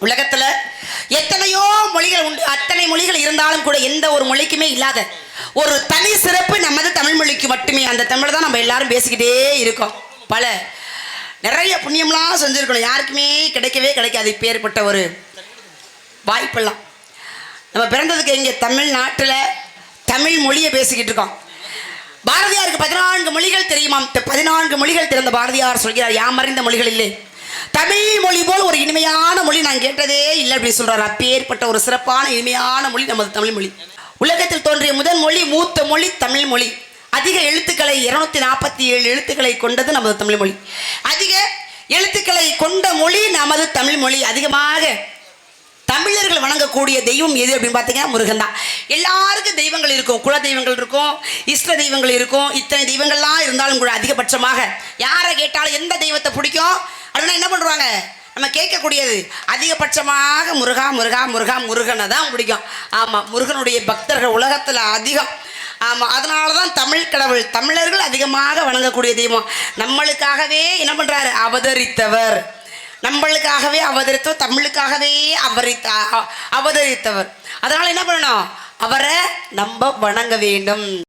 உலகத்துல எத்தனையோ மொழிகள் உண்டு. அத்தனை மொழிகள் இருந்தாலும் கூட எந்த ஒரு மொழிக்குமே இல்லாத ஒரு தனி சிறப்பு நமது தமிழ் மொழிக்கு மட்டுமே. அந்த தமிழ் தான் நம்ம எல்லாரும் பேசிக்கிட்டே இருக்கோம். பல நிறைய புண்ணியம்லாம் செஞ்சுருக்கணும், யாருக்குமே கிடைக்கவே கிடைக்காது இப்பேற்பட்ட ஒரு வாய்ப்பெல்லாம். நம்ம பிறந்ததுக்கு இங்கே தமிழ்நாட்டில் தமிழ் மொழியை பேசிக்கிட்டு இருக்கோம். பாரதியாருக்கு 14 மொழிகள் தெரியுமாம். 14 மொழிகள் திறந்த பாரதியார் சொல்கிறார், யாமறிந்த மொழிகள் இல்லை, தமிழ் மொழி போல் ஒரு இனிமையான மொழி நான் கேட்டதே இல்லை அப்படின்னு சொல்றாரு. அப்பேற்பட்ட ஒரு சிறப்பான இனிமையான மொழி நமது தமிழ் மொழி. உலகத்தில் தோன்றிய முதல் மொழி, மூத்த மொழி தமிழ் மொழி. அதிக எழுத்துக்களை 247 எழுத்துக்களை கொண்டது நமது தமிழ் மொழி. அதிக எழுத்துக்களை கொண்ட மொழி நமது தமிழ் மொழி. அதிகமாக தமிழர்கள் வணங்கக்கூடிய தெய்வம் எது அப்படின்னு பார்த்தீங்கன்னா முருகன் தான். எல்லாருக்கும் தெய்வங்கள் இருக்கும், குல தெய்வங்கள் இருக்கும், இஷ்ட தெய்வங்கள் இருக்கும். இத்தனை தெய்வங்கள்லாம் இருந்தாலும் கூட அதிகபட்சமாக யாரை கேட்டாலும் எந்த தெய்வத்தை பிடிக்கும் அப்படின்னா என்ன பண்ணுவாங்க, நம்ம கேட்கக்கூடியது அதிகபட்சமாக முருகா முருகா முருகா முருகனை தான் பிடிக்கும். ஆமாம், முருகனுடைய பக்தர்கள் உலகத்தில் அதிகம். ஆமாம், அதனால தான் தமிழ் கடவுள் தமிழர்கள் அதிகமாக வணங்கக்கூடிய தெய்வம். நம்மளுக்காகவே என்ன பண்ணுறாரு, அவதரித்தவர். நம்மளுக்காகவே அவதரித்தவர், தமிழுக்காகவே அவதரித்தவர். அதனால் என்ன பண்ணணும், அவரை நம்ம வணங்க வேண்டும்.